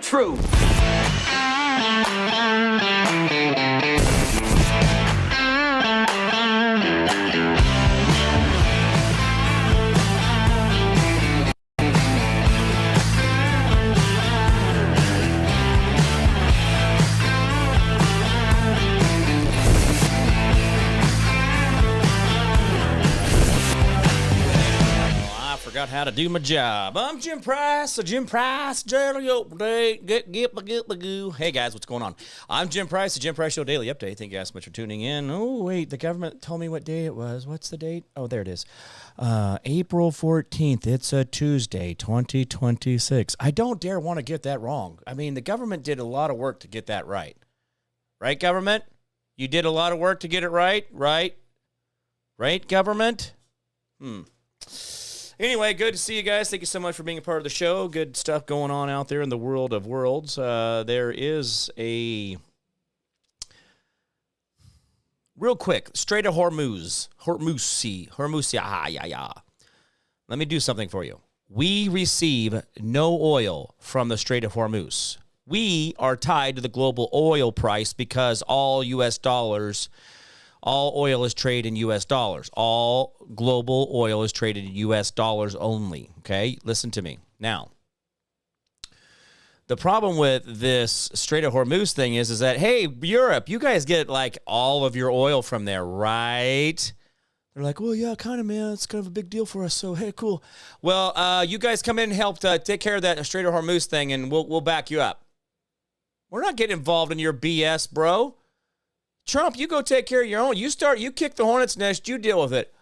true. Forgot how to do my job. I'm Jim Price. Jim Price Daily Update. Hey guys, what's going on? I'm Jim Price. The Jim Price Show Daily Update. Thank you guys so much for tuning in. Oh wait, the government told me what day it was. What's the date? Oh, there it is. April 14th. It's a Tuesday, 2026. I don't dare want to get that wrong. I mean, the government did a lot of work to get that right. Right, government? You did a lot of work to get it right? Right, government? Anyway, good to see you guys. Thank you so much for being a part of the show. Good stuff going on out there in the world of worlds. There is a... Real quick, Strait of Hormuz. Let me do something for you. We receive no oil from the Strait of Hormuz. We are tied to the global oil price because all oil is traded in U.S. dollars. All global oil is traded in U.S. dollars only, okay? Listen to me. Now, the problem with this Strait of Hormuz thing is that, hey, Europe, you guys get, like, all of your oil from there, right? They're like, well, yeah, kind of, man. It's kind of a big deal for us, so, hey, cool. Well, you guys come in and help take care of that Strait of Hormuz thing, and we'll back you up. We're not getting involved in your BS, bro. Trump, you go take care of your own. You kick the hornet's nest, you deal with it.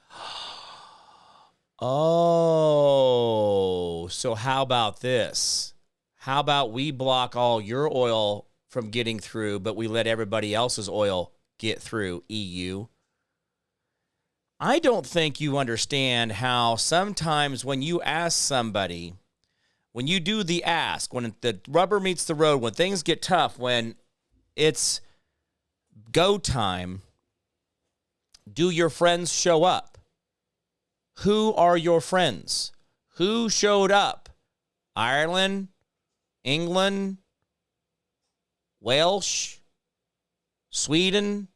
Oh, so how about this? How about we block all your oil from getting through, but we let everybody else's oil get through, EU? I don't think you understand how sometimes when you ask somebody, when you do the ask, when the rubber meets the road, when things get tough, when it's go time, do your friends show up? Who are your friends? Who showed up? Ireland, England, Welsh, Sweden,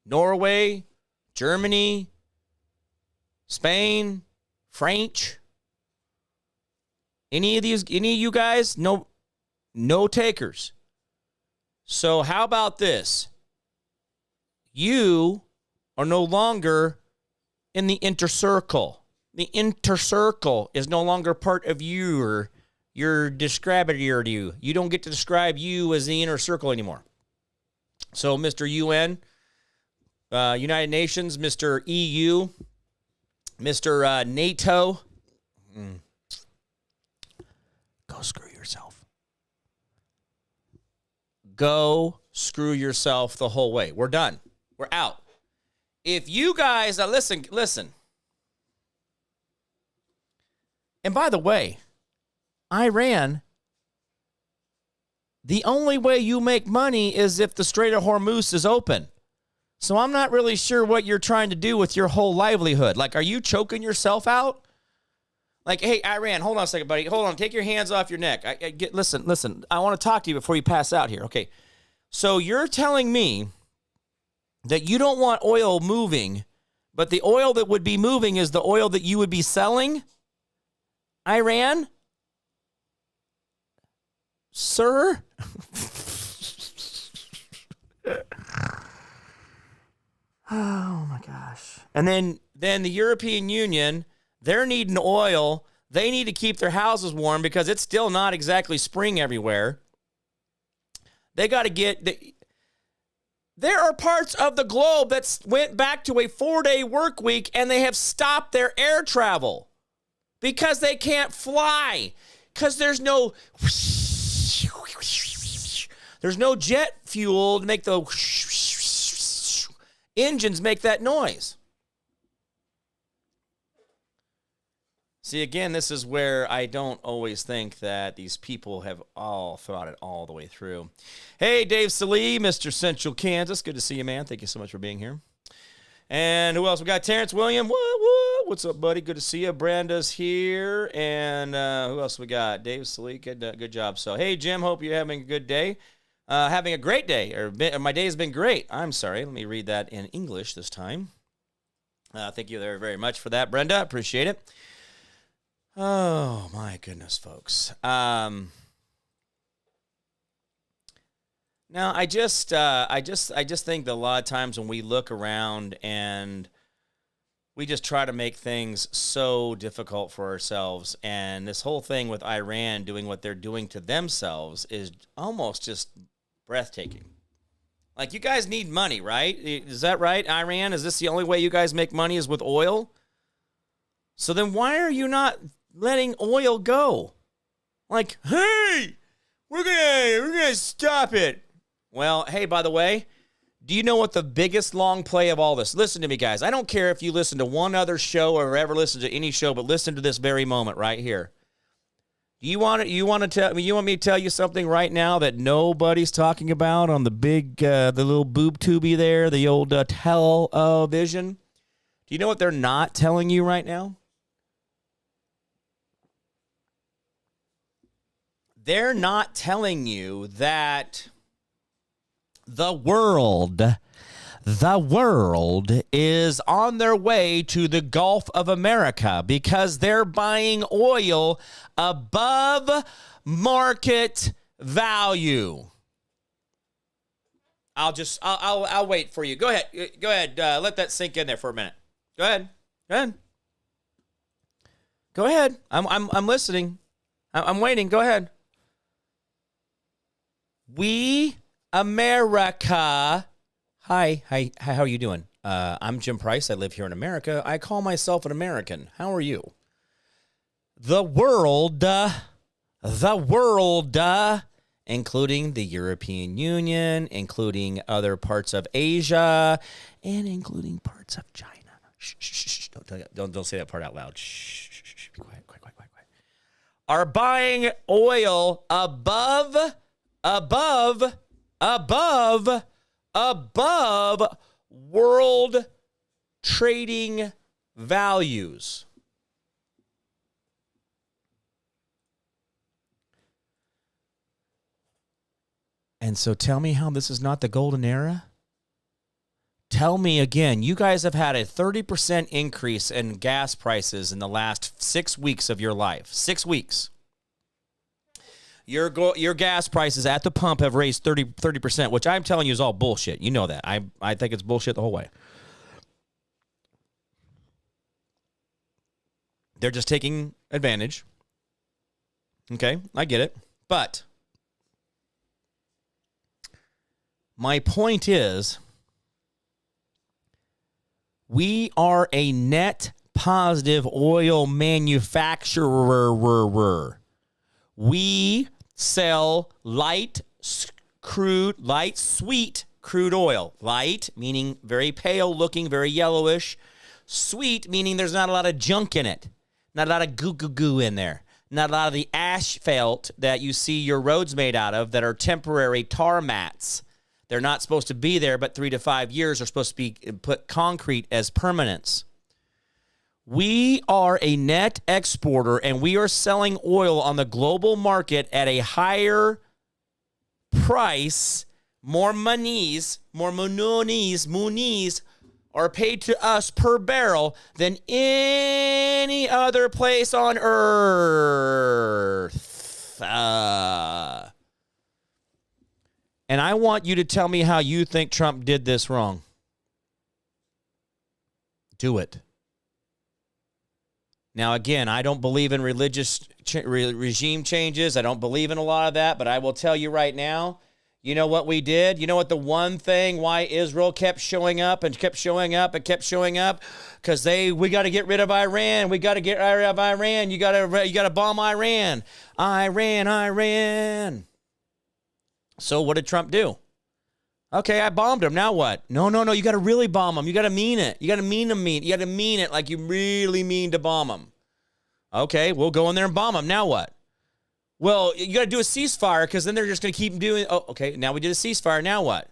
Norway, Germany, Spain, French. Any of you guys? No takers. So how about this? You are no longer in the inner circle. The inner circle is no longer part of your describator to you. You don't get to describe you as the inner circle anymore. So, Mr. UN, United Nations, Mr. EU, Mr. NATO, go screw yourself. Go screw yourself the whole way. We're done. We're out. If you guys, listen. And by the way, Iran, the only way you make money is if the Strait of Hormuz is open. So I'm not really sure what you're trying to do with your whole livelihood. Like, are you choking yourself out? Like, hey, Iran, hold on a second, buddy. Hold on. Take your hands off your neck. Listen. I want to talk to you before you pass out here. Okay. So you're telling me that you don't want oil moving, but the oil that would be moving is the oil that you would be selling? Iran? Sir? Oh, my gosh. And then the European Union, they're needing oil. They need to keep their houses warm because it's still not exactly spring everywhere. They got to get... There are parts of the globe that went back to a 4-day work week and they have stopped their air travel because they can't fly because there's no jet fuel to make the engines make that noise. See, again, this is where I don't always think that these people have all thought it all the way through. Hey, Dave Salee, Mr. Central Kansas. Good to see you, man. Thank you so much for being here. And who else? We got Terrence William. What? what's up, buddy? Good to see you. Brenda's here. And who else we got? Dave Salik. Good job. So, hey, Jim, hope you're having a good day. Having a great day. Or my day has been great. I'm sorry. Let me read that in English this time. Thank you very, very much for that, Brenda. Appreciate it. Oh, my goodness, folks. Now, I just think that a lot of times when we look around and we just try to make things so difficult for ourselves, and this whole thing with Iran doing what they're doing to themselves is almost just breathtaking. Like, you guys need money, right? Is that right, Iran? Is this the only way you guys make money is with oil? So then why are you not letting oil go? Like, hey, we're gonna stop it. Well, hey, by the way, do you know what the biggest long play of all this? Listen to me, guys. I don't care if you listen to one other show or ever listen to any show, but listen to this very moment right here. Do you want me to tell you something right now that nobody's talking about on the big, the little boob tubey there, the old television? Do you know what they're not telling you right now? They're not telling you that the world is on their way to the Gulf of America because they're buying oil above market value. I'll wait for you. Go ahead. Let that sink in there for a minute. Go ahead. I'm listening. I'm waiting. Go ahead. We America. Hi, how are you doing? I'm Jim Price. I live here in America. I call myself an American. How are you? The world, including the European Union, including other parts of Asia, and including parts of China. Shh. Don't say that part out loud. Shh. Be quiet. Are buying oil above world trading values. And so tell me how this is not the golden era? Tell me again, you guys have had a 30% increase in gas prices in the last 6 weeks of your life. 6 weeks. Your gas prices at the pump have raised 30%, which I'm telling you is all bullshit. You know that. I think it's bullshit the whole way. They're just taking advantage. Okay, I get it. But my point is, we are a net positive oil manufacturer. We sell light, sweet crude oil. Light, meaning very pale looking, very yellowish. Sweet, meaning there's not a lot of junk in it. Not a lot of goo in there. Not a lot of the asphalt that you see your roads made out of that are temporary tar mats. They're not supposed to be there, but 3 to 5 years are supposed to be put concrete as permanence. We are a net exporter, and we are selling oil on the global market at a higher price. More monies are paid to us per barrel than any other place on earth. And I want you to tell me how you think Trump did this wrong. Do it. Now, again, I don't believe in religious regime changes. I don't believe in a lot of that, but I will tell you right now, you know what we did? You know what the one thing why Israel kept showing up? Because we got to get rid of Iran. We got to get rid of Iran. You got to bomb Iran. Iran. So what did Trump do? Okay, I bombed him. Now what? No. You got to really bomb him. You got to mean it. You got to mean it like you really mean to bomb him. Okay, we'll go in there and bomb him. Now what? Well, you got to do a ceasefire because then they're just going to keep doing. Oh, okay. Now we did a ceasefire. Now what?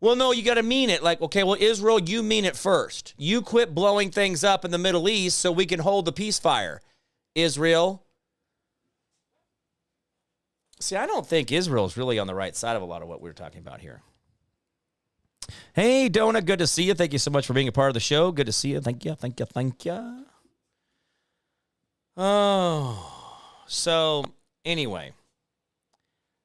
Well, no, you got to mean it. Like, okay, well, Israel, you mean it first. You quit blowing things up in the Middle East so we can hold the ceasefire. Israel. See, I don't think Israel is really on the right side of a lot of what we're talking about here. Hey, Donna, good to see you. Thank you so much for being a part of the show. Good to see you. Thank you, thank you, thank you. Oh, so anyway,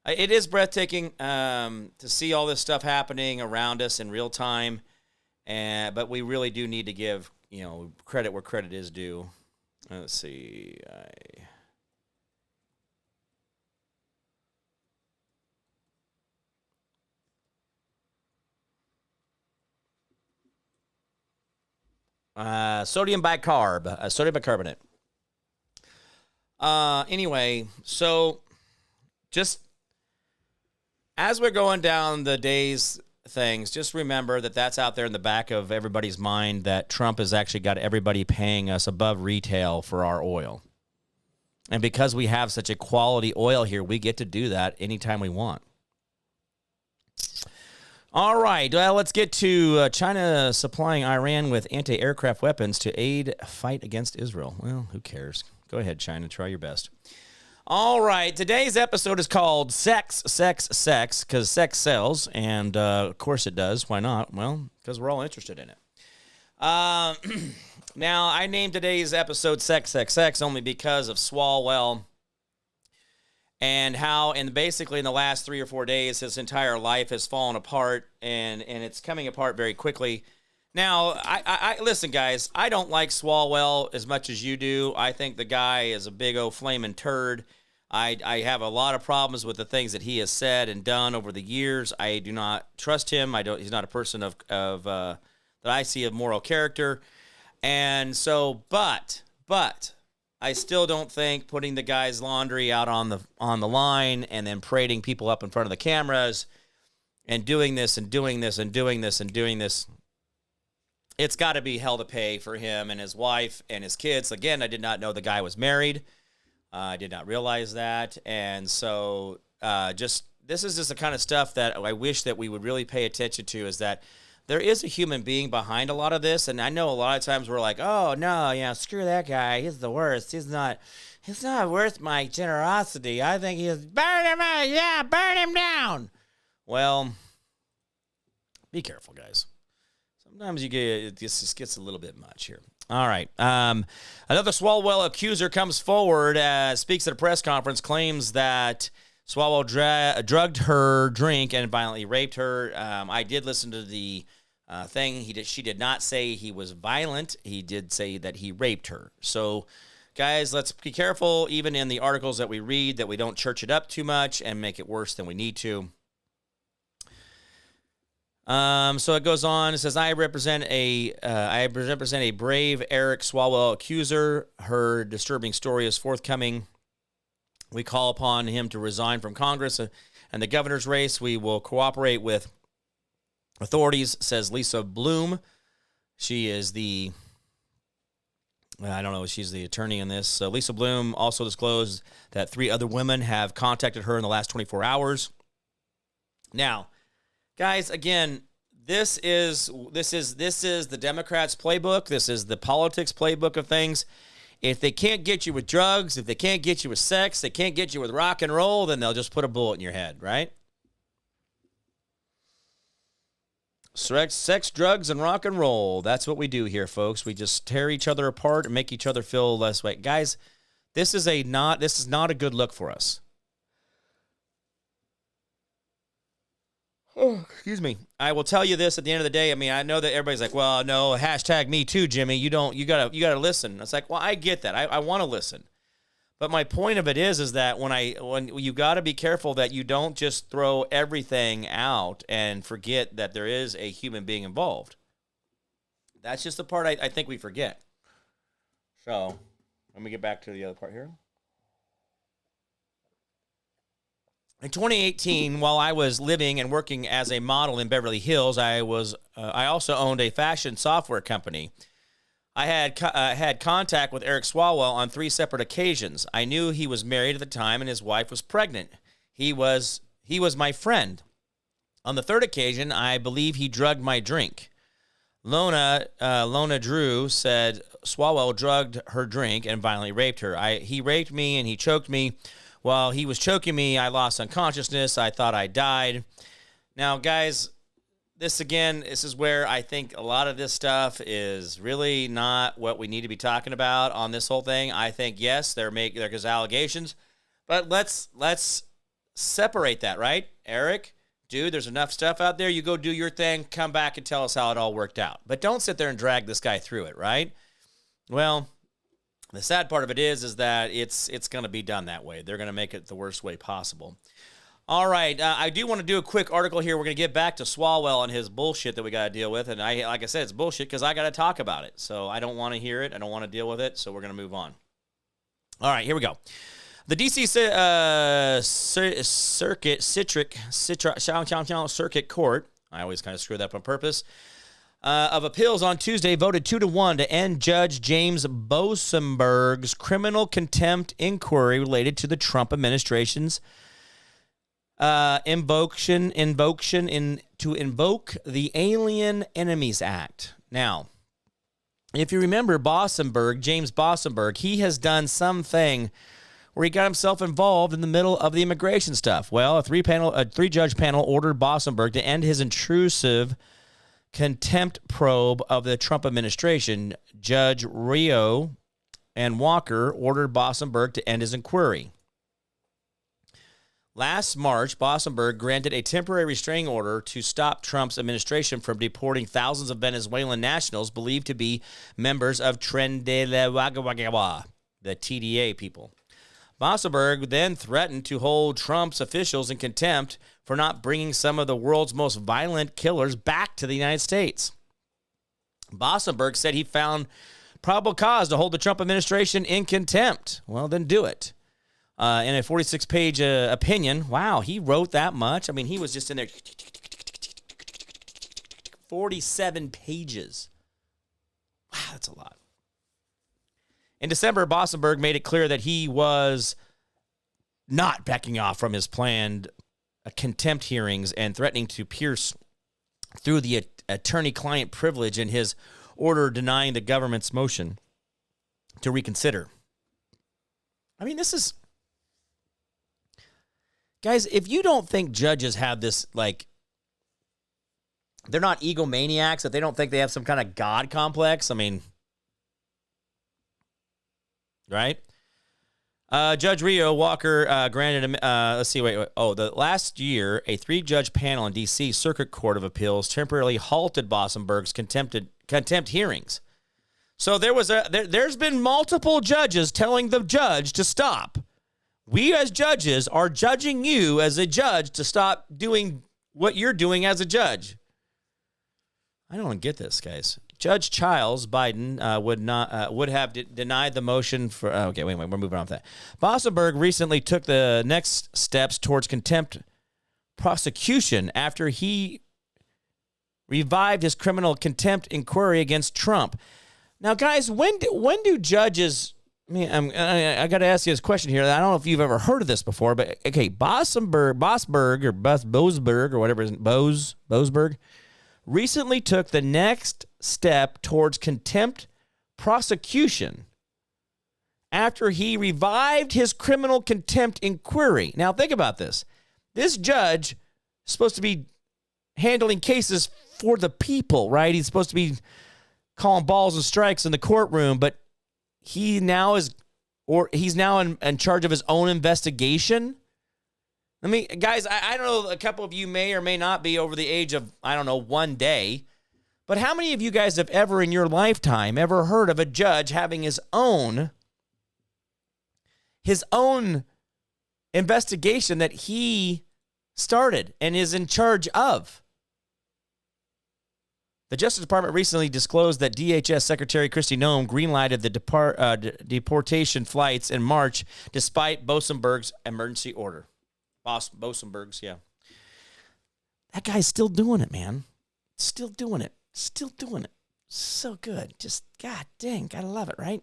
it is breathtaking to see all this stuff happening around us in real time, but we really do need to give credit where credit is due. Let's see. Sodium bicarbonate. Anyway, so just as we're going down the day's things, just remember that that's out there in the back of everybody's mind, that Trump has actually got everybody paying us above retail for our oil. And because we have such a quality oil here, we get to do that anytime we want. All right, well, let's get to China supplying Iran with anti-aircraft weapons to aid fight against Israel. Well, who cares? Go ahead, China. Try your best. All right, today's episode is called Sex, because sex sells, and of course it does. Why not? Well, because we're all interested in it. Now, I named today's episode Sex only because of Swalwell and how, basically in the last 3 or 4 days, his entire life has fallen apart, and it's coming apart very quickly. Now, I listen, guys, I don't like Swalwell as much as you do. I think the guy is a big old flaming turd. I have a lot of problems with the things that he has said and done over the years. I do not trust him. He's not a person of that I see of moral character. And so, but I still don't think putting the guy's laundry out on the line and then parading people up in front of the cameras and doing this, it's got to be hell to pay for him and his wife and his kids. Again, I did not know the guy was married. I did not realize that. And so this is just the kind of stuff that I wish that we would really pay attention to, is that there is a human being behind a lot of this. And I know a lot of times we're like, oh, no, screw that guy. He's the worst. He's not worth my generosity. I think burn him out. Yeah, burn him down. Well, be careful, guys. Sometimes it just gets a little bit much here. All right. Another Swalwell accuser comes forward, speaks at a press conference, claims that Swalwell drugged her drink and violently raped her. I did listen to the thing. She did not say he was violent. He did say that he raped her. So, guys, let's be careful, even in the articles that we read, that we don't church it up too much and make it worse than we need to. So it goes on. It says, I represent a brave Eric Swalwell accuser. Her disturbing story is forthcoming. We call upon him to resign from Congress and the governor's race. We will cooperate with authorities, says Lisa Bloom. She is she's the attorney in this. So Lisa Bloom also disclosed that 3 other women have contacted her in the last 24 hours. Now, guys, again, this is the Democrats' playbook. This is the politics playbook of things. If they can't get you with drugs, if they can't get you with sex, they can't get you with rock and roll, then they'll just put a bullet in your head, right? Sex, drugs, and rock and roll. That's what we do here, folks. We just tear each other apart and make each other feel less weight. Guys, this is not a good look for us. Oh, excuse me. I will tell you this at the end of the day. I mean, I know that everybody's like, well, no, hashtag me too, Jimmy. You gotta listen. It's like, well, I get that. I want to listen. But my point of it is that when you got to be careful that you don't just throw everything out and forget that there is a human being involved. That's just the part I think we forget. So let me get back to the other part here. In 2018, while I was living and working as a model in Beverly Hills, I also owned a fashion software company. I had contact with Eric Swalwell on 3 separate occasions. I knew he was married at the time and his wife was pregnant. He was my friend. On the third occasion, I believe he drugged my drink. Lona Drew said Swalwell drugged her drink and violently raped her. He raped me and he choked me. While he was choking me, I lost unconsciousness. I thought I died. Now, guys, this is where I think a lot of this stuff is really not what we need to be talking about on this whole thing. I think, yes, there's allegations, but let's separate that, right? Eric, dude, there's enough stuff out there. You go do your thing, come back and tell us how it all worked out. But don't sit there and drag this guy through it, right? Well, the sad part of it is that it's going to be done that way. They're going to make it the worst way possible. All right, I do want to do a quick article here. We're going to get back to Swalwell and his bullshit that we got to deal with. And like I said, it's bullshit because I got to talk about it. So I don't want to hear it. I don't want to deal with it. So we're going to move on. All right, here we go. The D.C. Circuit Court, I always kind of screw that up on purpose, of Appeals on Tuesday voted 2-1 to end Judge James Bosenberg's criminal contempt inquiry related to the Trump administration's to invoke the Alien Enemies Act. Now, if you remember James Bosenberg, he has done something where he got himself involved in the middle of the immigration stuff. Well, a three-judge panel ordered Bosenberg to end his intrusive contempt probe of the Trump administration. Judge Rio and Walker ordered Bosenberg to end his inquiry. Last March, Bosenberg granted a temporary restraining order to stop Trump's administration from deporting thousands of Venezuelan nationals believed to be members of Tren de la Guagua, the TDA people. Bosenberg then threatened to hold Trump's officials in contempt for not bringing some of the world's most violent killers back to the United States. Bosenberg said he found probable cause to hold the Trump administration in contempt. Well, then do it. In a 46-page opinion, wow, he wrote that much? I mean, he was just in there. 47 pages. Wow, that's a lot. In December, Bosenberg made it clear that he was not backing off from his planned contempt hearings and threatening to pierce through the attorney-client privilege in his order denying the government's motion to reconsider. I mean, this is... Guys, if you don't think judges have this, like, they're not egomaniacs, that they don't think they have some kind of God complex, I mean, right? Judge Rio Walker granted him, the last year, a three-judge panel in D.C. Circuit Court of Appeals temporarily halted Bosenberg's contempt hearings. So there's been multiple judges telling the judge to stop. We as judges are judging you as a judge to stop doing what you're doing as a judge. I don't get this, guys. Judge Childs Biden would have denied the motion for... Okay, wait, we're moving on with that. Bosenberg recently took the next steps towards contempt prosecution after he revived his criminal contempt inquiry against Trump. Now, guys, when do judges... I mean, I got to ask you this question here. I don't know if you've ever heard of this before, but okay, Bosenberg or whatever it is, Boesberg, recently took the next step towards contempt prosecution after he revived his criminal contempt inquiry. Now, think about this. This judge is supposed to be handling cases for the people, right? He's supposed to be calling balls and strikes in the courtroom, but he's now in charge of his own investigation. I mean, guys, I don't know, a couple of you may or may not be over the age of, I don't know, one day, but how many of you guys have ever in your lifetime ever heard of a judge having his own investigation that he started and is in charge of? The Justice Department recently disclosed that DHS Secretary Kristi Noem greenlighted the deportation flights in March despite Bosenberg's emergency order. Bosenberg's, yeah. That guy's still doing it, man. Still doing it. So good. Just, god dang, gotta love it, right?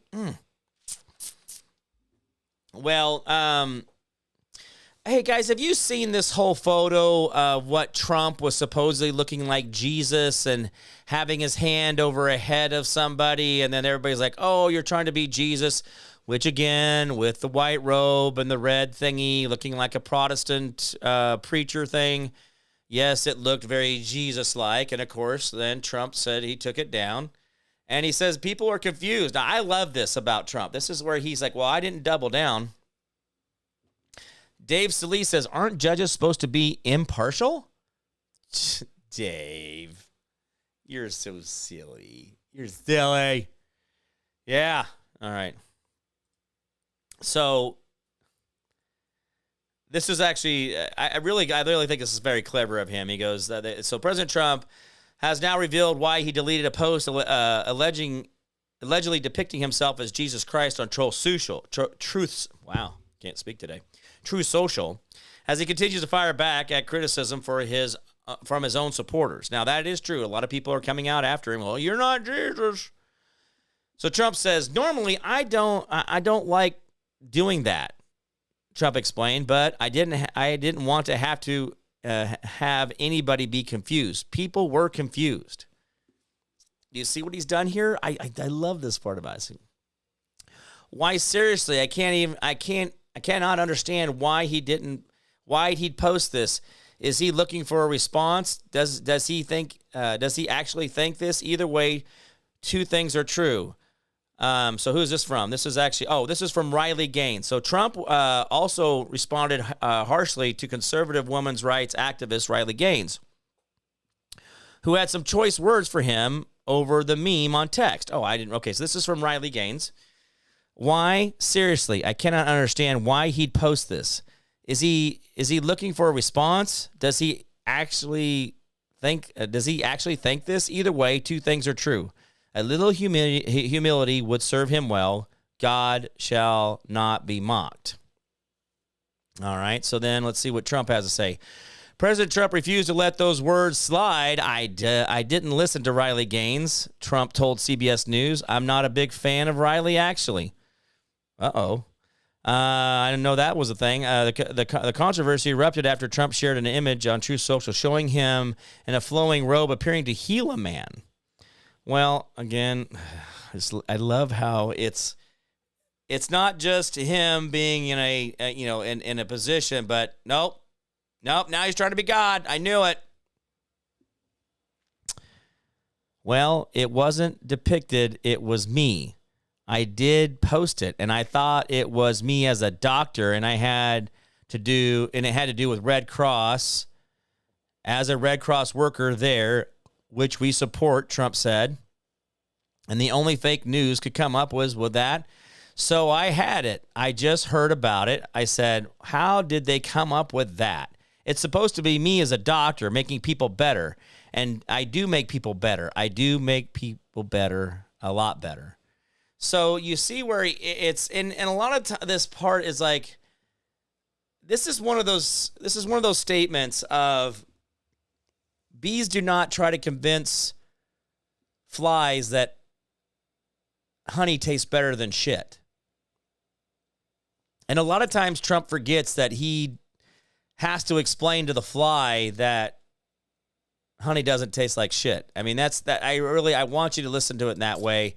Well, Hey, guys, have you seen this whole photo of what Trump was supposedly looking like Jesus and having his hand over a head of somebody? And then everybody's like, oh, you're trying to be Jesus, which again, with the white robe and the red thingy, looking like a Protestant preacher thing. Yes, it looked very Jesus-like. And of course, then Trump said he took it down. And he says people are confused. Now, I love this about Trump. This is where he's like, well, I didn't double down. Dave Solis says, aren't judges supposed to be impartial? Dave, you're so silly. You're silly. Yeah. All right. So this is actually, I really think this is very clever of him. He goes, so President Trump has now revealed why he deleted a post allegedly depicting himself as Jesus Christ on Truths. Wow, can't speak today. True Social, as he continues to fire back at criticism from his own supporters. Now, that is true. A lot of people are coming out after him. Well, you're not Jesus. So Trump says, normally I don't like doing that. Trump explained, but I didn't want to have anybody be confused. People were confused. Do you see what he's done here? I love this part about it. Why seriously? I cannot understand why he'd post this. Is he looking for a response? Does he actually think this? Either way, two things are true. So who's this from? This is from Riley Gaines. So Trump also responded harshly to conservative women's rights activist Riley Gaines, who had some choice words for him over the meme on text. Okay, so this is from Riley Gaines. Why? Seriously, I cannot understand why he'd post this. Is he looking for a response? Does he actually think this? Either way, two things are true. A little humility would serve him well. God shall not be mocked. All right, so then let's see what Trump has to say. President Trump refused to let those words slide. I didn't listen to Riley Gaines, Trump told CBS News. I'm not a big fan of Riley, actually. I didn't know that was a thing. The controversy erupted after Trump shared an image on Truth Social showing him in a flowing robe appearing to heal a man. Well, again, I love how it's not just him being in a position, but nope. Now he's trying to be God. I knew it. Well, it wasn't depicted. It was me. I did post it, and I thought it was me as a doctor, and it had to do with Red Cross. As a Red Cross worker there, which we support, Trump said, and the only fake news could come up was with that. So I had it. I just heard about it. I said, how did they come up with that? It's supposed to be me as a doctor making people better, and I do make people better. I do make people better, a lot better. So you see where it's and a lot of this part is like, this is one of those statements of bees do not try to convince flies that honey tastes better than shit. And a lot of times Trump forgets that he has to explain to the fly that honey doesn't taste like shit. I mean, I want you to listen to it in that way.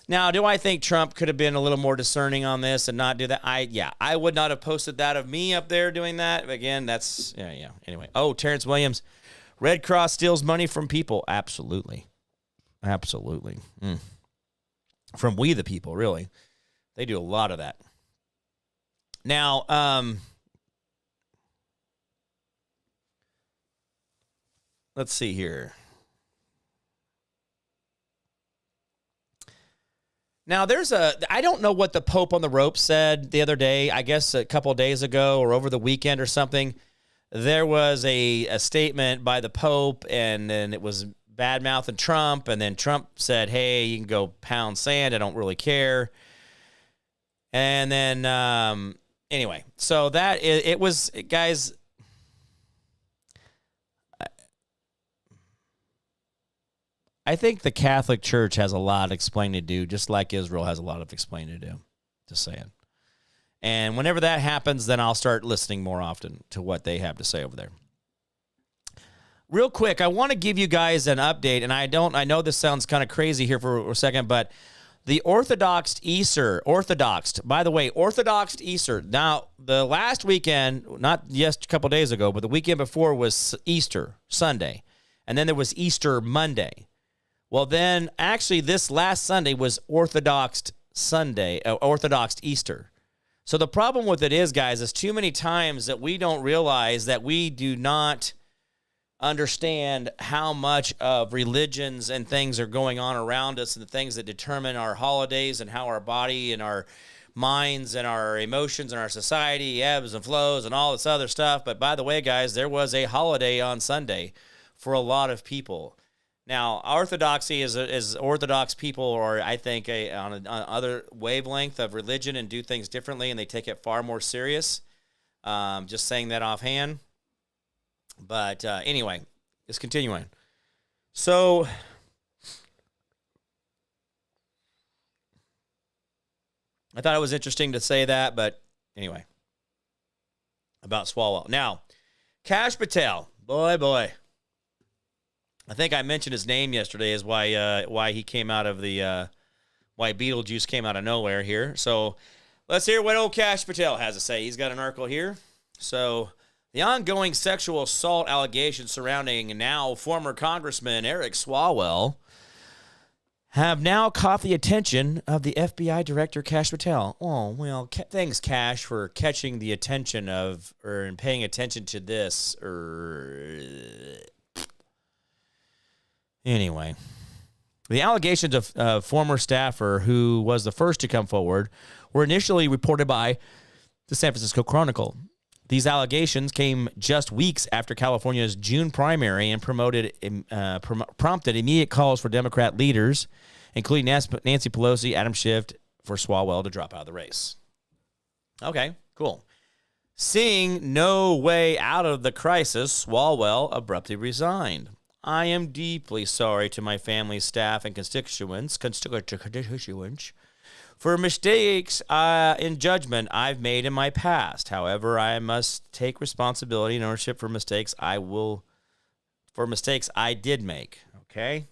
Now, do I think Trump could have been a little more discerning on this and not do that? I would not have posted that of me up there doing that. Again, that's, yeah. Anyway. Oh, Terrence Williams. Red Cross steals money from people. Absolutely. From we the people, really. They do a lot of that. Now, let's see here. Now, I don't know what the Pope on the rope said the other day, I guess a couple of days ago or over the weekend or something. There was a statement by the Pope, and then it was bad-mouthing Trump, and then Trump said, hey, you can go pound sand, I don't really care. And then, anyway, so it was, guys, I think the Catholic Church has a lot of explaining to do, just like Israel has a lot of explaining to do. Just saying. And whenever that happens, then I'll start listening more often to what they have to say over there. Real quick, I want to give you guys an update, and I know this sounds kind of crazy here for a second, but the Orthodox Easter, by the way, Orthodox Easter. Now, the last weekend, not just a couple days ago, but the weekend before was Easter Sunday, and then there was Easter Monday. Well, then actually this last Sunday was Orthodox Easter. So the problem with it is, guys, is too many times that we don't realize that we do not understand how much of religions and things are going on around us and the things that determine our holidays and how our body and our minds and our emotions and our society ebbs and flows and all this other stuff. But by the way, guys, there was a holiday on Sunday for a lot of people. Now, orthodoxy is Orthodox people, or I think on another wavelength of religion and do things differently, and they take it far more serious. Just saying that offhand. But anyway, just continuing. So, I thought it was interesting to say that, but anyway, about Swalwell. Now, Kash Patel, boy. I think I mentioned his name yesterday is why he came out of the why Beetlejuice came out of nowhere here. So let's hear what old Kash Patel has to say. He's got an article here. So the ongoing sexual assault allegations surrounding now former Congressman Eric Swalwell have now caught the attention of the FBI Director Kash Patel. Oh, well, thanks, Kash, for catching the attention of and paying attention to this. Anyway, the allegations of former staffer who was the first to come forward were initially reported by the San Francisco Chronicle. These allegations came just weeks after California's June primary and prompted immediate calls for Democrat leaders, including Nancy Pelosi, Adam Schiff, for Swalwell to drop out of the race. Okay, cool. Seeing no way out of the crisis, Swalwell abruptly resigned. I am deeply sorry to my family, staff, and constituents for mistakes in judgment I've made in my past. However, I must take responsibility and ownership for mistakes I did make. Okay?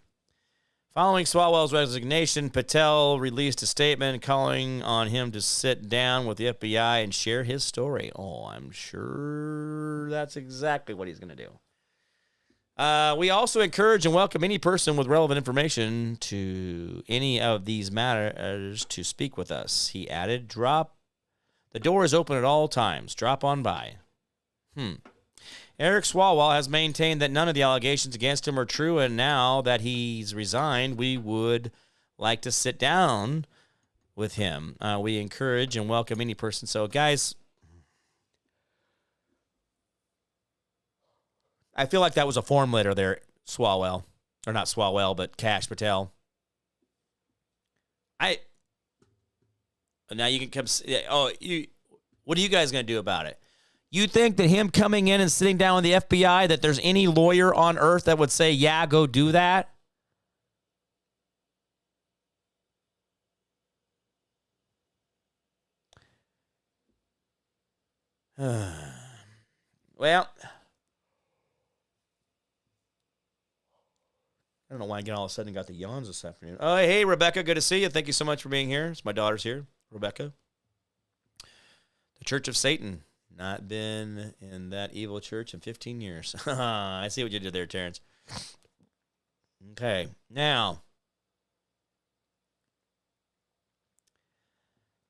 Following Swalwell's resignation, Patel released a statement calling on him to sit down with the FBI and share his story. Oh, I'm sure that's exactly what he's going to do. We also encourage and welcome any person with relevant information to any of these matters to speak with us. He added, the door is open at all times. Drop on by. Eric Swalwell has maintained that none of the allegations against him are true, and now that he's resigned, we would like to sit down with him. We encourage and welcome any person. So, guys, I feel like that was a form letter there, Swalwell. Or not Swalwell, but Kash Patel. Now you can come... what are you guys going to do about it? You think that him coming in and sitting down with the FBI, that there's any lawyer on earth that would say, yeah, go do that? Well... I don't know why I all of a sudden got the yawns this afternoon. Oh, hey, Rebecca, good to see you. Thank you so much for being here. It's my daughter's here, Rebecca. The Church of Satan. Not been in that evil church in 15 years. I see what you did there, Terrence. Okay, now.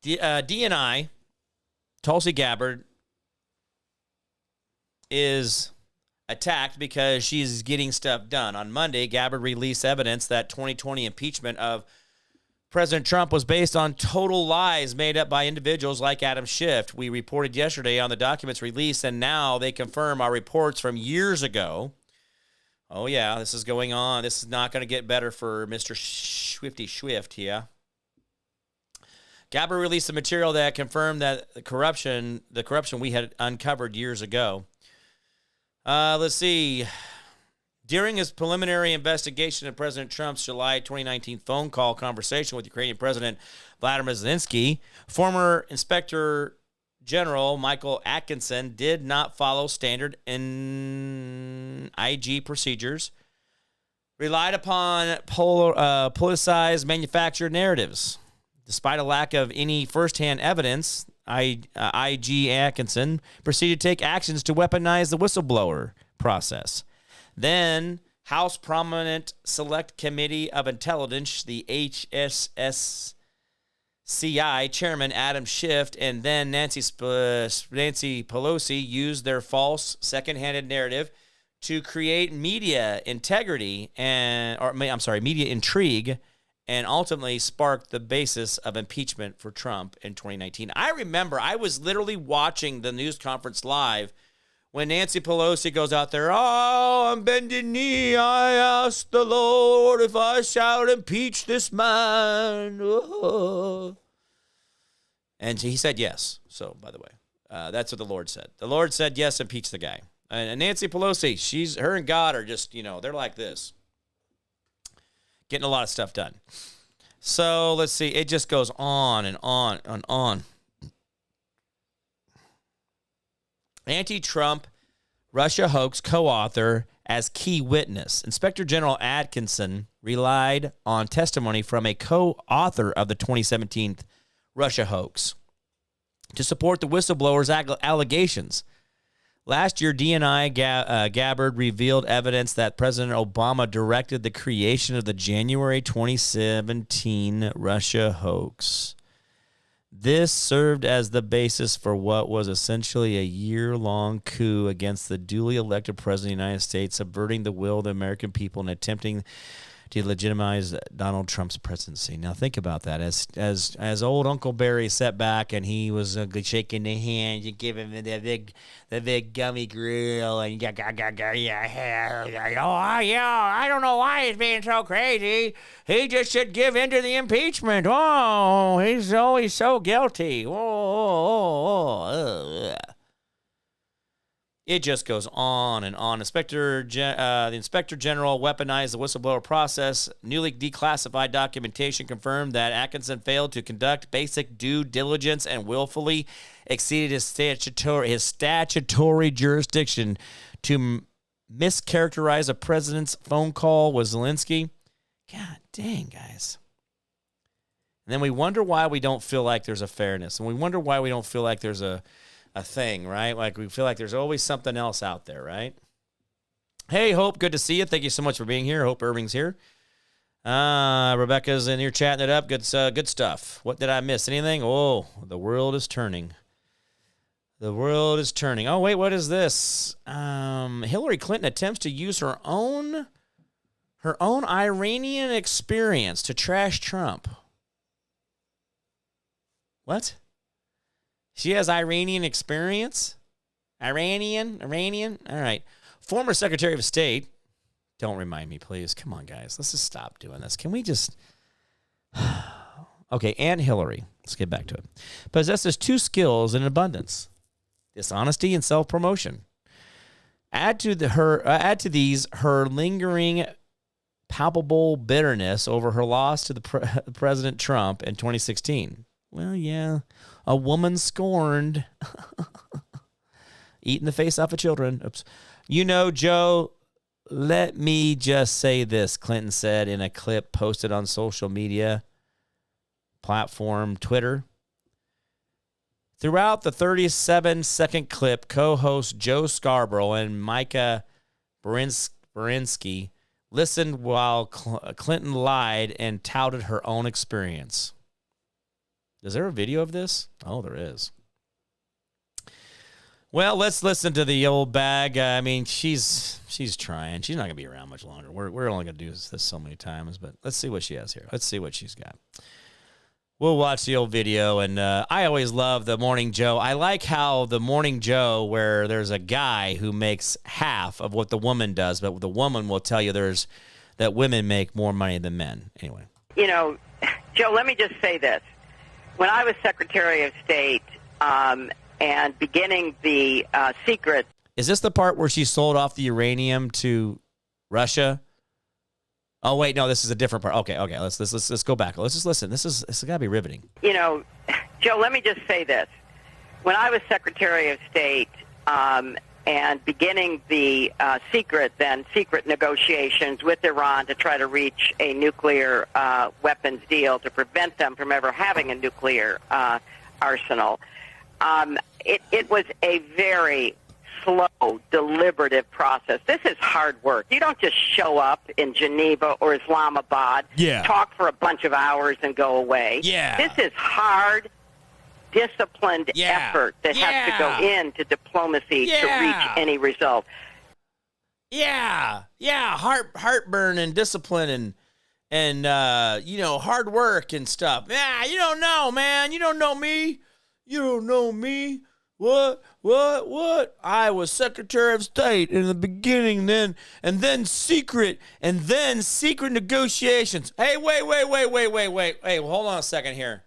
DNI, Tulsi Gabbard, is attacked because she's getting stuff done. On Monday, Gabbard released evidence that 2020 impeachment of President Trump was based on total lies made up by individuals like Adam Schiff. We reported yesterday on the documents released, and now they confirm our reports from years ago. Oh, yeah, this is going on. This is not going to get better for Mr. Swift here. Gabbard released the material that confirmed that the corruption we had uncovered years ago. Let's see. During his preliminary investigation of President Trump's July 2019 phone call conversation with Ukrainian President Vladimir Zelensky, former Inspector General Michael Atkinson did not follow standard IG procedures, relied upon politicized manufactured narratives. Despite a lack of any firsthand evidence, IG Atkinson proceeded to take actions to weaponize the whistleblower process. Then, House Prominent Select Committee of Intelligence, the HSSCI Chairman Adam Schiff, and then Nancy Pelosi used their false second-handed narrative to create media integrity media intrigue, and ultimately sparked the basis of impeachment for Trump in 2019. I remember I was literally watching the news conference live when Nancy Pelosi goes out there, on bended knee, I ask the Lord if I shall impeach this man. Oh. And he said yes. So, by the way, that's what the Lord said. The Lord said yes, impeach the guy. And Nancy Pelosi, her and God are just, they're like this. Getting a lot of stuff done. So, let's see. It just goes on and on and on. Anti-Trump Russia hoax co-author as key witness. Inspector General Atkinson relied on testimony from a co-author of the 2017 Russia hoax to support the whistleblower's allegations. Last year, DNI Gabbard revealed evidence that President Obama directed the creation of the January 2017 Russia hoax. This served as the basis for what was essentially a year-long coup against the duly elected President of the United States, subverting the will of the American people and attempting to legitimize Donald Trump's presidency. Now think about that. As old Uncle Barry sat back and he was shaking the hand, you give him the big gummy grill, and I don't know why he's being so crazy. He just should give in to the impeachment. Oh, he's always so guilty. It just goes on and on. The Inspector General weaponized the whistleblower process. Newly declassified documentation confirmed that Atkinson failed to conduct basic due diligence and willfully exceeded his statutory jurisdiction to mischaracterize a president's phone call with Zelensky. God dang, guys. And then we wonder why we don't feel like there's a fairness. And we wonder why we don't feel like there's a thing, right? Like we feel like there's always something else out there, right? Hey, Hope, good to see you. Thank you so much for being here. Hope Irving's here. Rebecca's in here chatting it up. Good stuff. What did I miss? Anything? Oh, the world is turning. The world is turning. Oh, wait, what is this? Hillary Clinton attempts to use her own Iranian experience to trash Trump. What? She has Iranian experience? Iranian? All right. Former Secretary of State. Don't remind me, please. Come on, guys. Let's just stop doing this. Can we just... Okay, Aunt Hillary. Let's get back to it. Possesses two skills in abundance: dishonesty and self-promotion. Add to these her lingering, palpable bitterness over her loss to the President Trump in 2016. Well, yeah, a woman scorned. Eating the face off of children. Oops. Joe, let me just say this, Clinton said in a clip posted on social media platform Twitter. Throughout the 37-second clip, co-host Joe Scarborough and Micah Berinsky listened while Clinton lied and touted her own experience. Is there a video of this? Oh, there is. Well, let's listen to the old bag. I mean, she's trying. She's not going to be around much longer. We're only going to do this so many times, but let's see what she has here. Let's see what she's got. We'll watch the old video, and I always love the Morning Joe. I like how the Morning Joe, where there's a guy who makes half of what the woman does, but the woman will tell you that women make more money than men. Anyway. Joe, let me just say this. When I was Secretary of State and beginning the secret... Is this the part where she sold off the uranium to Russia? Oh, wait, no, this is a different part. Okay, let's go back. Let's just listen. This has got to be riveting. Joe, let me just say this. when I was Secretary of State and beginning the secret negotiations with Iran to try to reach a nuclear weapons deal to prevent them from ever having a nuclear arsenal, it was a very slow, deliberative process. This is hard work. You don't just show up in Geneva or Islamabad, talk for a bunch of hours, and go away. This is hard, disciplined effort that has to go into diplomacy to reach any result. Heartburn and discipline and hard work and stuff. You don't know, man. You don't know me. You don't know me. What? I was Secretary of State in the beginning, then secret negotiations. Hey, wait. Hey, hold on a second here.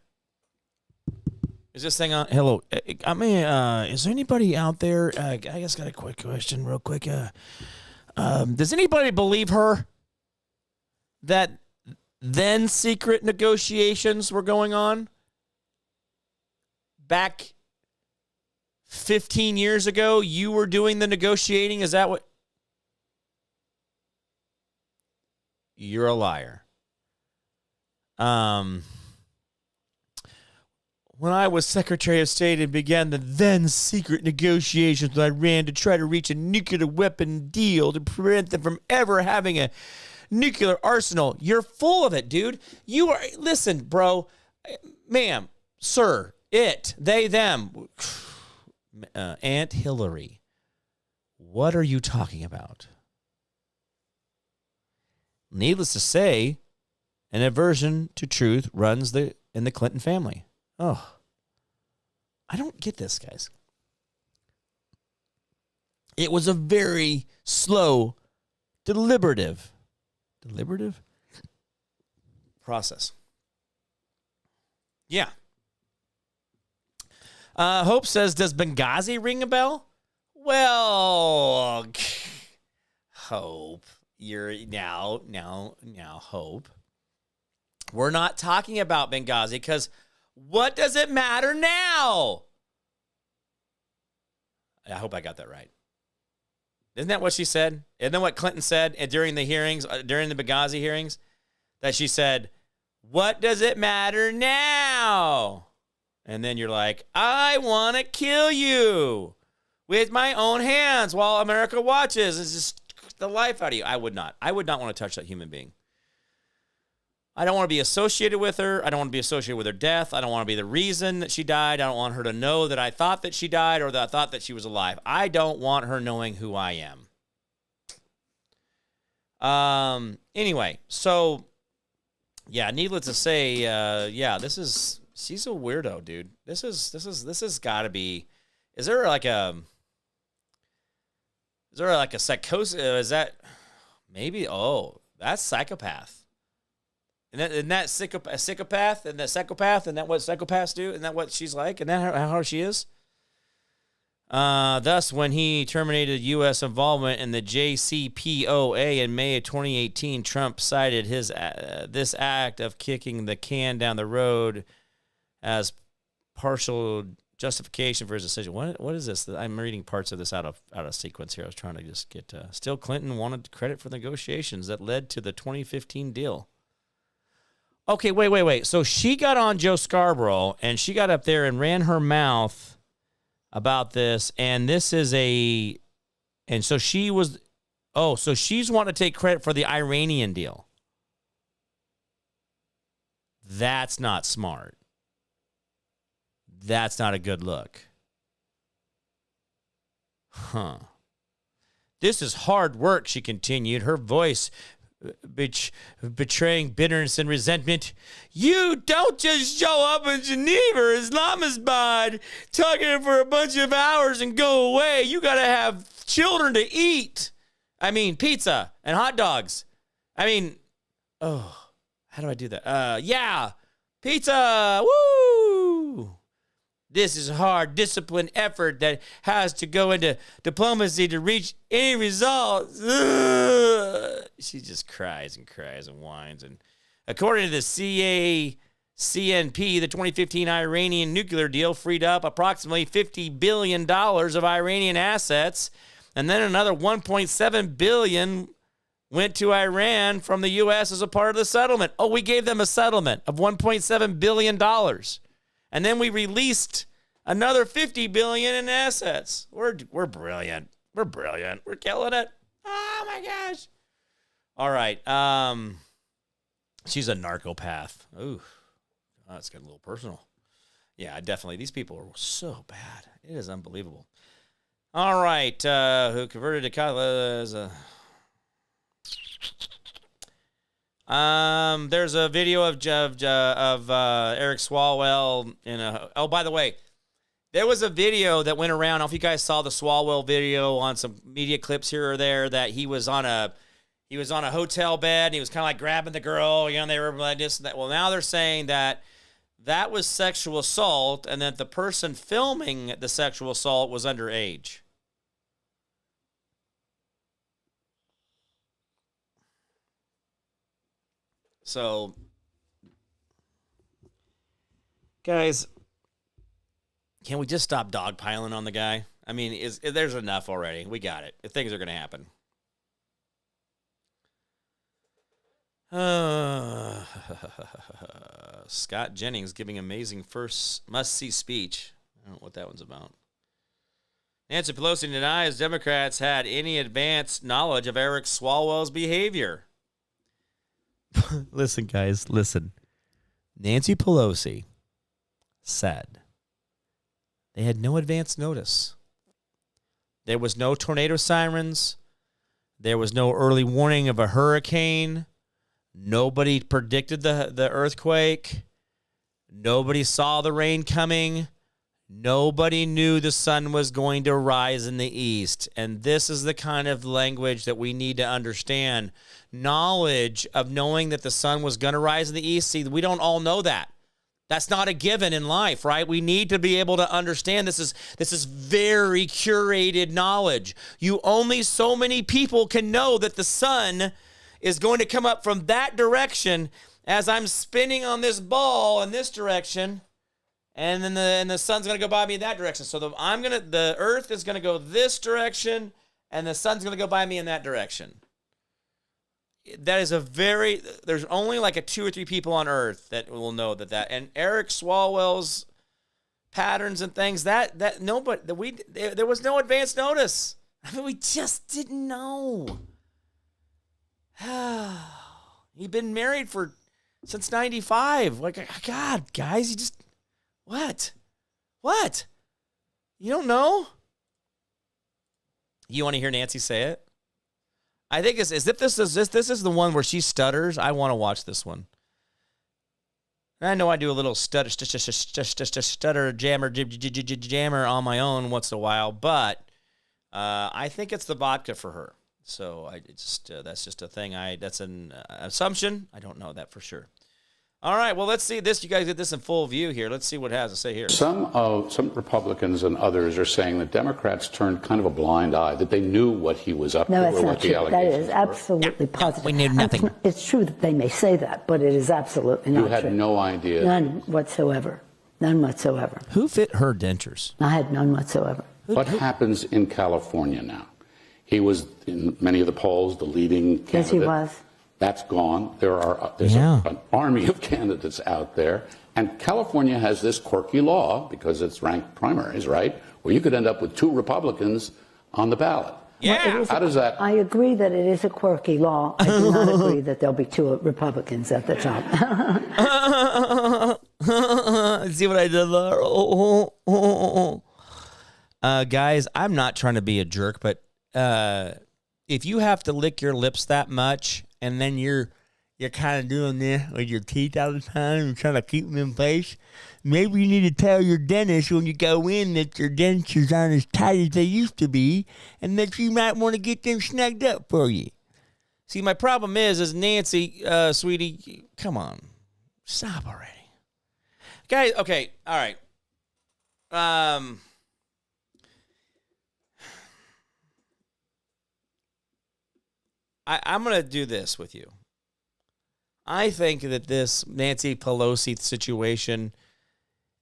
Is this thing on? Hello. Is there anybody out there? I just got a quick question real quick. Does anybody believe her that then secret negotiations were going on back 15 years ago? You were doing the negotiating. Is that what? You're a liar. When I was Secretary of State and began the then secret negotiations with Iran to try to reach a nuclear weapon deal to prevent them from ever having a nuclear arsenal. You're full of it, dude. You are, listen, bro, ma'am, sir, it, they, them, Aunt Hillary. What are you talking about? Needless to say, an aversion to truth runs in the Clinton family. Oh, I don't get this, guys. It was a very slow, deliberative process. Yeah. Hope says, does Benghazi ring a bell? Well, Hope, you're now, Hope. We're not talking about Benghazi because what does it matter now? I hope I got that right. Isn't that what she said? Isn't that what Clinton said during the hearings, during the Benghazi hearings? That she said, what does it matter now? And then you're like, I want to kill you with my own hands while America watches. It's just the life out of you. I would not want to touch that human being. I don't want to be associated with her. I don't want to be associated with her death. I don't want to be the reason that she died. I don't want her to know that I thought that she died or that I thought that she was alive. I don't want her knowing who I am. Anyway, so, yeah, needless to say, she's a weirdo, dude. This has got to be, is there like a psychosis? Is that, maybe, that's psychopath. Isn't that psychopath? Isn't that psychopath? Isn't that what psychopaths do? Isn't that what she's like? Isn't that how she is? Thus, when he terminated U.S. involvement in the JCPOA in May of 2018, Trump cited this act of kicking the can down the road as partial justification for his decision. What is this? I'm reading parts of this out of sequence here. I was trying to just get. Still, Clinton wanted credit for the negotiations that led to the 2015 deal. Okay, wait. So she got on Joe Scarborough, and she got up there and ran her mouth about this, and so she was, so she's wanting to take credit for the Iranian deal. That's not smart. That's not a good look. Huh. This is hard work, she continued, her voice betraying bitterness and resentment. You don't just show up in Geneva or Islamabad talking for a bunch of hours and go away. You got to have children to eat. I mean, pizza and hot dogs. I mean, how do I do that? Pizza. Woo! This is a hard, disciplined effort that has to go into diplomacy to reach any results. She just cries and whines. And according to the CNP, the 2015 Iranian nuclear deal, freed up approximately $50 billion of Iranian assets, and then another $1.7 billion went to Iran from the U.S. as a part of the settlement. Oh, we gave them a settlement of $1.7 billion. And then we released another $50 billion in assets. We're brilliant. We're brilliant. We're killing it. Oh, my gosh. All right. She's a narcopath. Ooh. Oh, that's getting a little personal. Yeah, definitely. These people are so bad. It is unbelievable. All right. Who converted to college? There's a video of Eric Swalwell in a. Oh, by the way, there was a video that went around. I don't know if you guys saw the Swalwell video on some media clips here or there that he was on a hotel bed and he was kind of like grabbing the girl. You know, they were like this and that. Well, now they're saying that was sexual assault and that the person filming the sexual assault was underage. So, guys, can we just stop dogpiling on the guy? I mean, there's enough already. We got it. Things are going to happen. Scott Jennings giving amazing first must-see speech. I don't know what that one's about. Nancy Pelosi denies Democrats had any advanced knowledge of Eric Swalwell's behavior. Listen, guys, listen. Nancy Pelosi said they had no advance notice. There was no tornado sirens. There was no early warning of a hurricane. Nobody predicted the earthquake. Nobody saw the rain coming. Nobody knew the sun was going to rise in the east. And this is the kind of language that we need to understand. Knowledge of knowing that the sun was going to rise in the east. See, we don't all know that. That's not a given in life, right? We need to be able to understand this is very curated knowledge. You only so many people can know that the sun is going to come up from that direction as I'm spinning on this ball in this direction. And then the sun's going to go by me in that direction. So the earth is going to go this direction and the sun's going to go by me in that direction. That is there's only like a 2 or 3 people on earth that will know that. And Eric Swalwell's patterns and things there was no advance notice. I mean, we just didn't know. He'd been married since 95. Like, God, guys, you just, what? You don't know? You want to hear Nancy say it? I think this is the one where she stutters. I want to watch this one. And I know I do a little stutter jammer on my own once in a while, but I think it's the vodka for her. So that's just a thing. That's an assumption. I don't know that for sure. All right, well, let's see this. You guys get this in full view here. Let's see what it has to say here. Some Republicans and others are saying that Democrats turned kind of a blind eye, that they knew what he was up to or what the allegations were. That is absolutely positive. We knew nothing. It's true that they may say that, but it is absolutely not true. You had no idea? None whatsoever. None whatsoever. Who fit her dentures? I had none whatsoever. What happens in California now? He was in many of the polls, the leading candidate. Yes, he was. That's gone. There's an army of candidates out there. And California has this quirky law, because it's ranked primaries, right, where you could end up with 2 Republicans on the ballot. Yeah. Well, how does that? I agree that it is a quirky law. I do not agree that there'll be 2 Republicans at the top. See what I did there? Guys, I'm not trying to be a jerk, but if you have to lick your lips that much, and then you're kind of doing this with your teeth all the time and trying to keep them in place, maybe you need to tell your dentist when you go in that your dentures aren't as tight as they used to be, and that you might want to get them snugged up for you. See, my problem is Nancy, sweetie, come on, stop already, guys. Okay, all right. I'm going to do this with you. I think that this Nancy Pelosi situation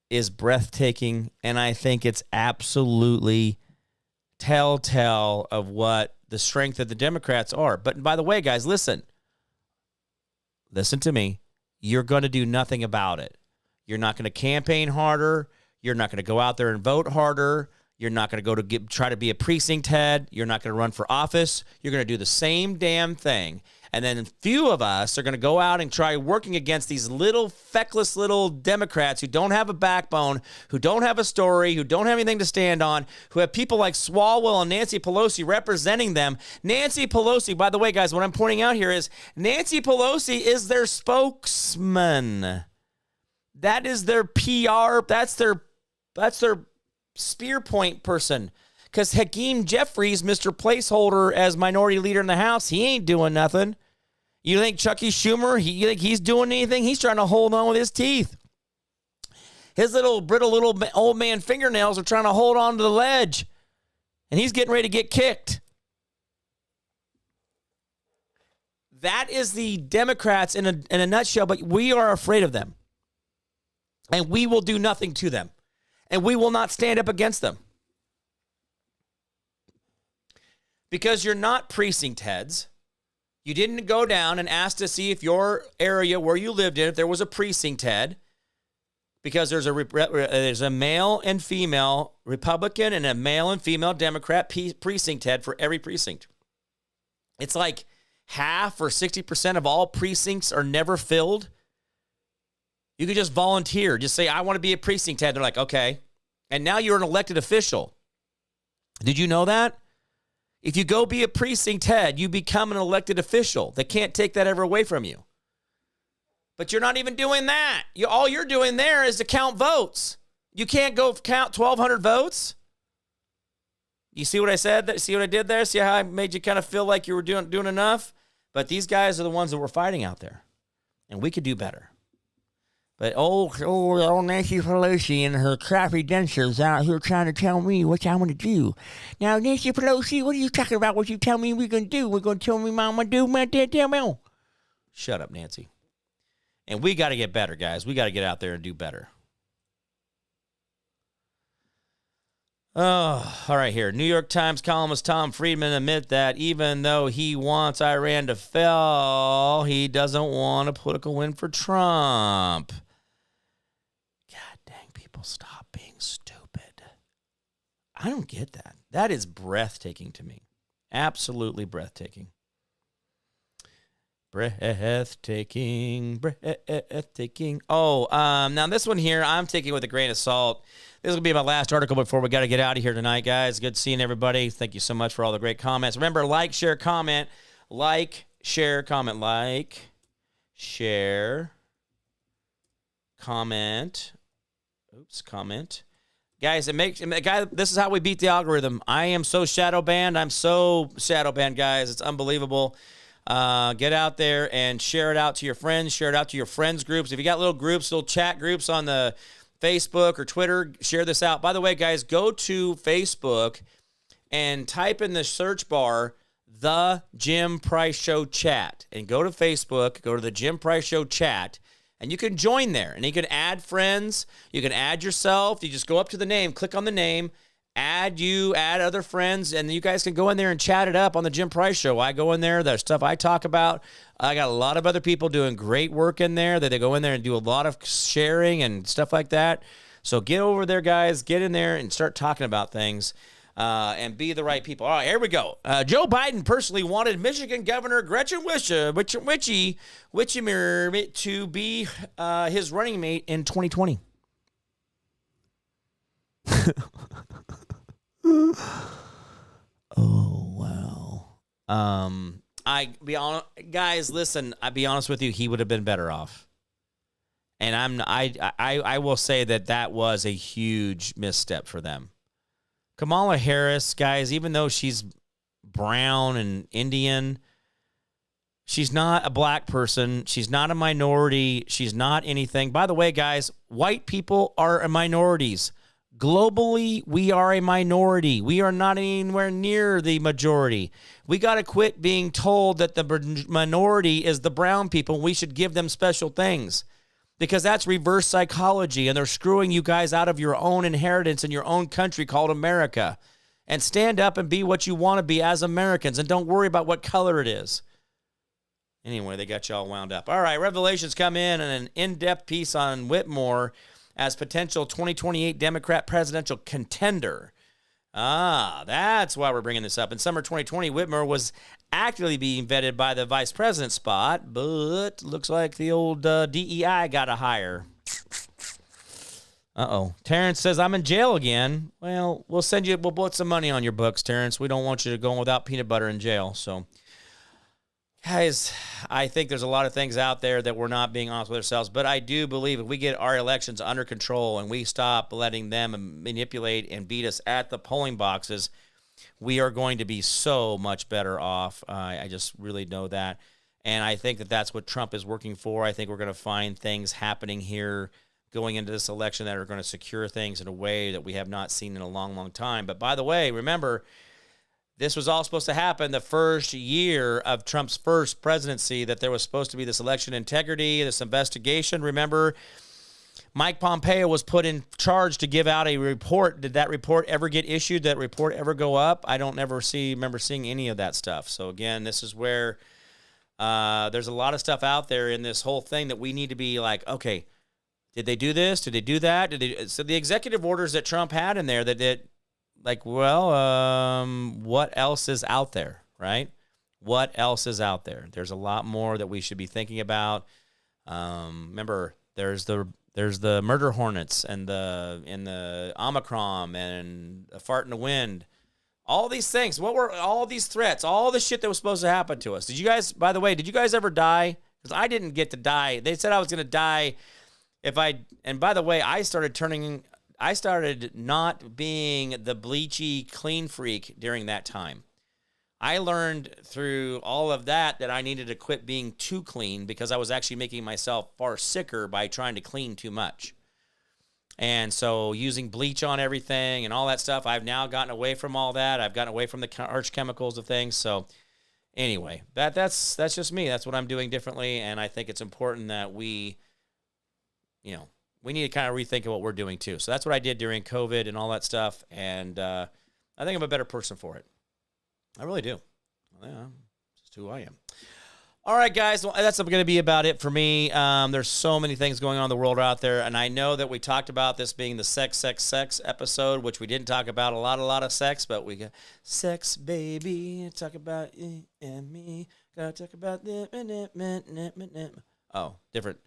is breathtaking, and I think it's absolutely telltale of what the strength of the Democrats are. But by the way, guys, listen to me. You're going to do nothing about it. You're not going to campaign harder. You're not going to go out there and vote harder. You're not going to try to be a precinct head. You're not going to run for office. You're going to do the same damn thing. And then few of us are going to go out and try working against these little feckless little Democrats who don't have a backbone, who don't have a story, who don't have anything to stand on, who have people like Swalwell and Nancy Pelosi representing them. Nancy Pelosi, by the way, guys, what I'm pointing out here is Nancy Pelosi is their spokesman. That is their PR. That's their spear point person. Because Hakeem Jeffries, Mr. Placeholder as minority leader in the House, he ain't doing nothing. You think Chucky Schumer, you think he's doing anything? He's trying to hold on with his teeth. His little brittle little old man fingernails are trying to hold on to the ledge. And he's getting ready to get kicked. That is the Democrats in a nutshell, but we are afraid of them. And we will do nothing to them. And we will not stand up against them. Because you're not precinct heads. You didn't go down and ask to see if your area where you lived in, if there was a precinct head. Because there's a male and female Republican and a male and female Democrat precinct head for every precinct. It's like half or 60% of all precincts are never filled. You could just volunteer. Just say, I want to be a precinct head. They're like, okay. And now you're an elected official. Did you know that? If you go be a precinct head, you become an elected official. They can't take that ever away from you. But you're not even doing that. All you're doing there is to count votes. You can't go count 1,200 votes. You see what I said? See what I did there? See how I made you kind of feel like you were doing enough? But these guys are the ones that were fighting out there. And we could do better. But old Nancy Pelosi and her crappy dentures out here trying to tell me what I want to do. Now, Nancy Pelosi, what are you talking about? What you tell me we're going to do? We're going to tell me Mama do my dad tell me. Shut up, Nancy. And we got to get better, guys. We got to get out there and do better. Oh, all right here. New York Times columnist Tom Friedman admit that even though he wants Iran to fall, he doesn't want a political win for Trump. God dang, people, stop being stupid. I don't get that. That is breathtaking to me. Absolutely breathtaking. Breathtaking. Oh, now this one here, I'm taking with a grain of salt. This will be my last article before we got to get out of here tonight, guys. Good seeing everybody. Thank you so much for all the great comments. Remember, like, share, comment. Like, share, comment. Like, share, comment. Oops, comment. Guys, this is how we beat the algorithm. I am so shadow banned. I'm so shadow banned, guys. It's unbelievable. Get out there and share it out to your friends. Share it out to your friends' groups. If you got little groups, little chat groups on the Facebook or Twitter, share this out. By the way, guys, go to Facebook and type in the search bar, The Jim Price Show Chat. And go to Facebook, go to the Jim Price Show Chat, and you can join there. And you can add friends. You can add yourself. You just go up to the name, click on the name, add other friends, and you guys can go in there and chat it up on the Jim Price Show. I go in there, the stuff I talk about. I got a lot of other people doing great work in there that they go in there and do a lot of sharing and stuff like that. So get over there, guys. Get in there and start talking about things and be the right people. All right, here we go. Joe Biden personally wanted Michigan Governor Gretchen Whitmer to be his running mate in 2020. Oh, wow. Guys, listen, I'll be honest with you, he would have been better off. And I will say that was a huge misstep for them. Kamala Harris, guys, even though she's brown and Indian, she's not a black person. She's not a minority. She's not anything. By the way, guys, white people are minorities. Globally, we are a minority. We are not anywhere near the majority. We got to quit being told that the minority is the brown people and we should give them special things, because that's reverse psychology, and they're screwing you guys out of your own inheritance in your own country called America. And stand up and be what you want to be as Americans, and don't worry about what color it is. Anyway, they got you all wound up. All right, revelations come in and an in-depth piece on Whitmore as potential 2028 Democrat presidential contender. That's why we're bringing this up. In summer 2020, Whitmore was actively being vetted by the vice president spot, but looks like the old DEI got a hire. Terrence says, I'm in jail again. Well, we'll put some money on your books, Terrence. We don't want you to go without peanut butter in jail. So, guys, I think there's a lot of things out there that we're not being honest with ourselves, but I do believe if we get our elections under control and we stop letting them manipulate and beat us at the polling boxes, we are going to be so much better off. I just really know that. And I think that that's what Trump is working for. I think we're going to find things happening here going into this election that are going to secure things in a way that we have not seen in a long, long time. But by the way, remember, this was all supposed to happen the first year of Trump's first presidency, that there was supposed to be this election integrity, this investigation. Remember, Mike Pompeo was put in charge to give out a report. Did that report ever get issued? Did that report ever go up? I don't remember seeing any of that stuff. So again, this is where there's a lot of stuff out there in this whole thing that we need to be like, okay, did they do this? Did they do that? So the executive orders that Trump had in there what else is out there, right? What else is out there? There's a lot more that we should be thinking about. Remember, there's the murder hornets and the Omicron and a fart in the wind. All these things. What were all these threats? All the shit that was supposed to happen to us. Did you guys ever die? Because I didn't get to die. They said I was going to die and by the way, I started not being the bleachy clean freak during that time. I learned through all of that I needed to quit being too clean, because I was actually making myself far sicker by trying to clean too much. And so using bleach on everything and all that stuff, I've now gotten away from all that. I've gotten away from the harsh chemicals of things. So anyway, that's just me. That's what I'm doing differently. And I think it's important that we need to kind of rethink what we're doing too. So that's what I did during COVID and all that stuff. And I think I'm a better person for it. I really do. Yeah, just who I am. All right, guys. Well, that's going to be about it for me. There's so many things going on in the world out there. And I know that we talked about this being the sex episode, which we didn't talk about a lot of sex, but we got sex, baby. Talk about you and me. Gotta talk about them. Oh, different.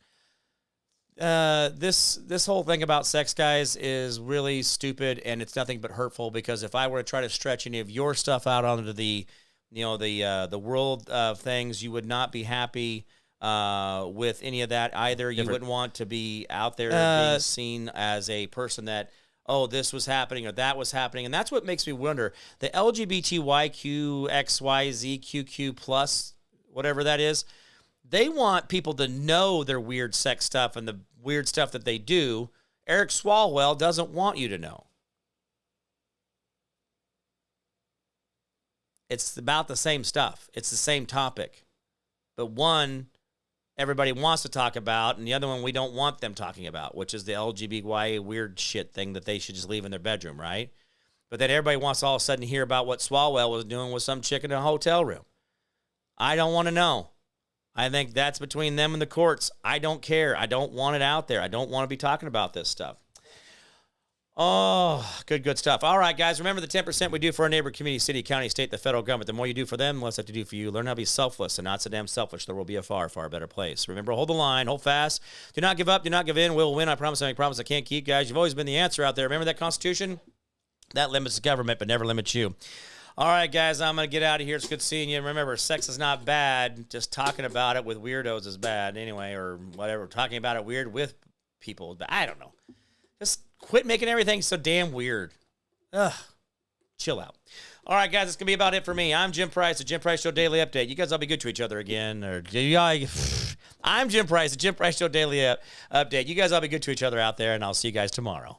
This whole thing about sex, guys, is really stupid, and it's nothing but hurtful, because if I were to try to stretch any of your stuff out onto the world of things, you would not be happy with any of that either. You wouldn't want to be out there being seen as a person that, this was happening or that was happening. And that's what makes me wonder. The LGBTYQXYZQQ plus, whatever that is, they want people to know their weird sex stuff and the weird stuff that they do. Eric Swalwell doesn't want you to know. It's about the same stuff. It's the same topic. But one, everybody wants to talk about, and the other one we don't want them talking about, which is the LGBTQI weird shit thing that they should just leave in their bedroom, right? But then everybody wants to all of a sudden hear about what Swalwell was doing with some chick in a hotel room. I don't want to know. I think that's between them and the courts. I don't care. I don't want it out there. I don't want to be talking about this stuff. Oh, good stuff. All right, guys, remember the 10% we do for our neighbor, community, city, county, state, the federal government. The more you do for them, the less they have to do for you. Learn how to be selfless and not so damn selfish. There will be a far, far better place. Remember, hold the line, hold fast. Do not give up, do not give in. We'll win. I promise. I make promise I can't keep, guys. You've always been the answer out there. Remember that Constitution? That limits the government, but never limits you. All right, guys, I'm going to get out of here. It's good seeing you. Remember, sex is not bad. Just talking about it with weirdos is bad anyway, or whatever. Talking about it weird with people. But I don't know. Just quit making everything so damn weird. Ugh. Chill out. All right, guys, that's going to be about it for me. I'm Jim Price, the Jim Price Show Daily Update. You guys all be good to each other again. I'm Jim Price, the Jim Price Show Daily Update. You guys all be good to each other out there, and I'll see you guys tomorrow.